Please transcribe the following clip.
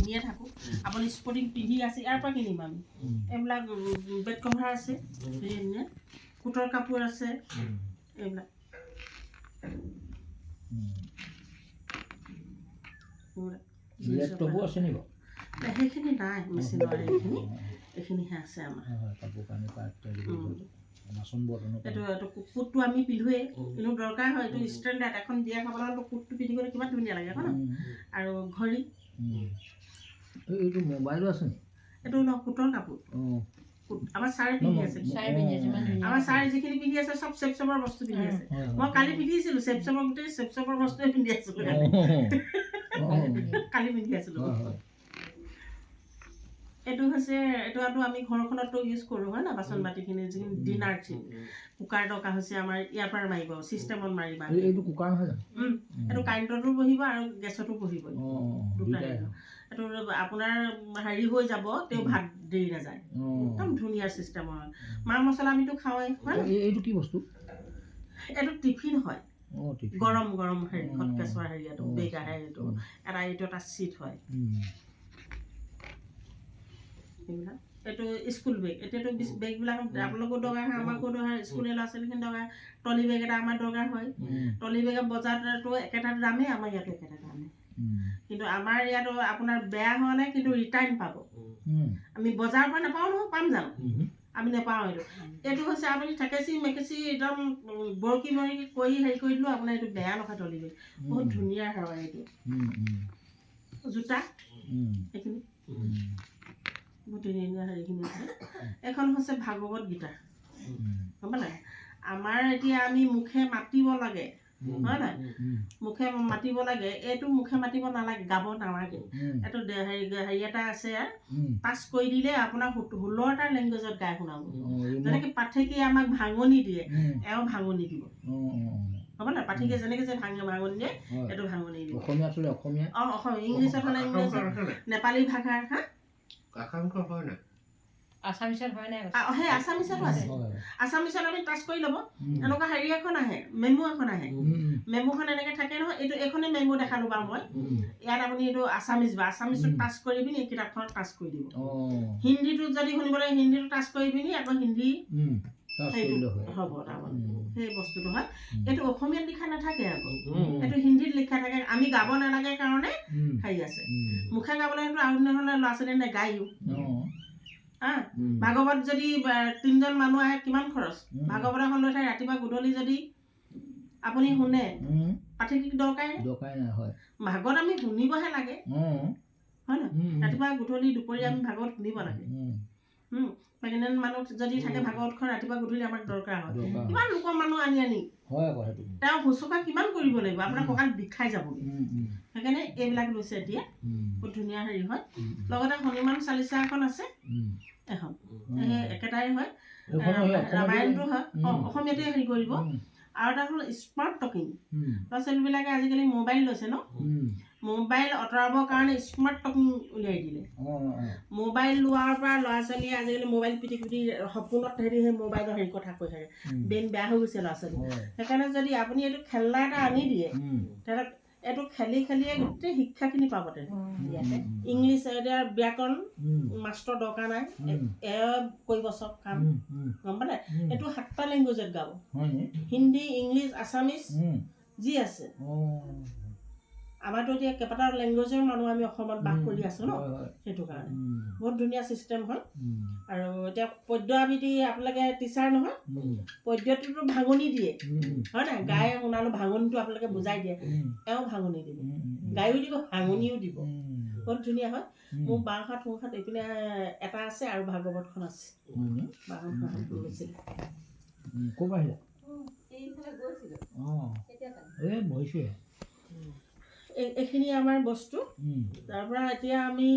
পিন্ধিয়ে থাকোঁ আপুনি স্পৰ্টিং পিন্ধি আছে ইয়াৰ পৰা কিনিম আমি এইবিলাক বেড কভাৰ আছে কোটৰ কাপোৰ আছে এইবিলাক লেপটপো আছে নেকি সেইখিনি নাই মেচিনৰ এইখিনি এইখিনিহে আছে আমাৰ কাপোৰ কানি বাচন বৰ্তন এইটো কোটটো আমি পিন্ধোৱেই কিন্তু দৰকাৰ হয় এইটো ষ্টেণ্ডাৰ্ড এখন বিয়া খাবলৈ কোটটো পিন্ধিবলৈ কিমান ধুনীয়া লাগে হয় ন আৰু ঘড়ী এইটো মোবাইলো আছে নেকি এইটো কোটৰ কাপোৰ আমাৰ ছাৰে পিন্ধি আছে আমাৰ ছাৰে যিখিনি পিন্ধি আছে চব চেপচেপৰ বস্তু পিন্ধি আছে মই কালি পিন্ধিছিলোঁ চেপচেপৰ গোটেই চেপচেপৰ বস্তুৱে পিন্ধি আছিলোঁ কালি পিন্ধি আছিলোঁ এইটো হৈছে এইটো আমি ঘৰখনতো ইউজ কৰোঁ হয় না বাচন বাতিখিনি যিখিনি ডিনাৰ কুকাৰ দৰকাৰ হৈছে আমাৰ ইয়াৰ পৰা মাৰিব চিষ্টেমত মাৰিবা এইটো কুকাৰ নহয় এইটো কাৰেণ্টতো বহিব আৰু গেছতো বহিব দুটাই এইটো আপোনাৰ হেৰি হৈ যাব তেওঁ ভাত দেৰি নাযায় একদম ধুনীয়া চিষ্টেমৰ মা মছলা আমিতো খাওঁৱেই হয় এইটো কি বস্তু এইটো টিফিন হয় গৰম গৰম হেৰি হটকেছৰ হেৰি এইটো বেগ আহে এইটো এটা চিট হয় এইটো স্কুল বেগ এতিয়াতো বেগবিলাক আপোনালোকো দৰকাৰ হয় আমাকো দৰকাৰ স্কুলীয়া ল'ৰা ছোৱালীখিনি দৰকাৰ ট্ৰলি বেগ এটা আমাৰ দৰকাৰ হয় ট্ৰলি বেগৰ বজাৰতো একেটা দামেই আমাৰ ইয়াতো একেটা দামেই কিন্তু আমাৰ ইয়াতো আপোনাৰ বেয়া হোৱা নাই কিন্তু ৰিটাৰ্ণ পাব আমি বজাৰৰ পৰা নাপাওঁ নহয় পাম জানো আমি নাপাওঁ এইটো হৈছে আপুনি থেকেচি মেকেচি একদম বৰকি মৰকি কৰি হেৰি কৰি দিলোঁ আপোনাৰ এইটো বেয়া নহয় ট্ৰলি বেগ বহুত ধুনীয়া হয় এইটো জোতা এইখিনি বহুত ধুনীয়া হেৰিখিনি আছে এখন হৈছে ভাগৱত গীতা গম পালে আমাৰ এতিয়া আমি মুখে মাতিব লাগে হয় নাই মুখে মাতিব লাগে এইটো মুখে মাতিব নালাগে গাব নালাগে এইটো হেৰি এটা আছে টাচ কৰি দিলে আপোনাৰ 16টা লেংগুৱেজত গাই শুনাব যেনেকৈ পাঠকে আমাক ভাঙনি দিয়ে এওঁ ভাঙনি দিব হ'ব নাই পাঠকে যেনেকৈ যে ভাঙনি দিয়ে এইটো ভাঙনি দিব অসমীয়া ইংলিছত হ'লে ইংলিছ নেপালী ভাষাৰ হা আছামিছত হয় নাই সেই আছামিছতো আছে আছামিছত আমি টাচ কৰি ল'ব এনেকুৱা হেৰি এখন আহে মেমু এখন আহে মেমুখন এনেকৈ থাকে নহয় এইটো এইখনেই মেমু দেখালোঁ বাৰু মই ইয়াত আপুনি এইটো আছামিজ বা আছামিজত টাচ কৰি পিনি এই কিতাপখনত টাচ কৰি দিব হিন্দীটোত যদি শুনিব লাগে হিন্দীটো টাচ কৰি পিনি আকৌ হিন্দী হ'ব তাৰমানে সেই বস্তুটো হয় এইটো অসমীয়াত লিখা নাথাকে আকৌ এইটো হিন্দীত লিখা থাকে আমি গাব নালাগে কাৰণে হেৰি আছে মুখে গাবলৈ সেইটো আৰু নহ'লে ল'ৰা ছোৱালীয়ে নেগায়ো ভাগৱত যদি 3জন মানুহ আহে কিমান খৰচ ভাগৱত এখন লৈ থাকে ৰাতিপুৱা গধূলি যদি আপুনি শুনে পাঠক দৰকাৰ নাই ভাগৱত আমি শুনিবহে লাগে হয় নহয় ৰাতিপুৱা গধূলি দুপৰীয়া আমি ভাগৱত শুনিব লাগে প্ৰেগনেণ্ট মানুহ যদি থাকে ভাগৱতখন ৰাতিপুৱা গধূলি আমাক দৰকাৰ হয় কিমান লোকৰ মানুহ আনি তেওঁ শুশ্ৰূষা কিমান কৰিব লাগিব আপোনাৰ কঁকাল বিষাই যাবগৈ সেইকাৰণে এইবিলাক লৈছে এতিয়া বহুত ধুনীয়া হেৰি হয় লগতে হনুমান চালিচা এখন আছে এখন সেই একেটাই হয় ৰামায়ণটো হয় অসমীয়াতে হেৰি কৰিব আৰু এটা হ'ল স্মাৰ্ট টকিং ল'ৰা ছোৱালীবিলাকে আজিকালি মোবাইল লৈছে ন মোবাইল আঁতৰাবৰ কাৰণে স্মাৰ্ট টকিং উলিয়াই দিলে মোবাইল লোৱাৰ পৰা ল'ৰা ছোৱালীয়ে আজিকালি মোবাইল পিটি পিটি সপোনত হেৰি সেই মোবাইলৰ হেৰি কথা কৈ থাকে ব্ৰেইন বেয়া হৈ গৈছে ল'ৰা ছোৱালী সেইকাৰণে যদি আপুনি এইটো খেলনা এটা আনি দিয়ে তেহেঁতক এইটো খেলি খেলিয়ে গোটেই শিক্ষাখিনি পাব ইয়াতে ইংলিছ এতিয়া ব্যাকৰণ মাষ্টৰ দৰকাৰ নাই কৰিব চব কাম গম পালে এইটো 7টা লেংগুৱেজত গাব হিন্দী ইংলিছ আছামিজ যি আছে আমাৰতো এতিয়া কেইবাটাও লেংগুৱেজৰ মানুহ আমি অসমত বাস কৰি আছোঁ ন সেইটো কাৰণে বহুত ধুনীয়া চিষ্টেম হয় আৰু এতিয়া পদ্য আবৃত্তি আপোনালোকে টিচাৰ নহয় পদ্যটোতো ভাঙনি দিয়ে হয় নাই গাই শুনালোঁ ভাঙনিটো আপোনালোকে বুজাই দিয়ে এওঁ ভাঙনি দিব গায়ো দিব ভাঙনিও দিব বহুত ধুনীয়া হয় মোৰ বাওঁহাত সোঁহাত এইপিনে এটা আছে আৰু ভাগৱতখন আছে বাওঁহাত লৈছিলে ক'ৰ আহিলে এইখিনি আমাৰ বস্তু তাৰ পৰা এতিয়া আমি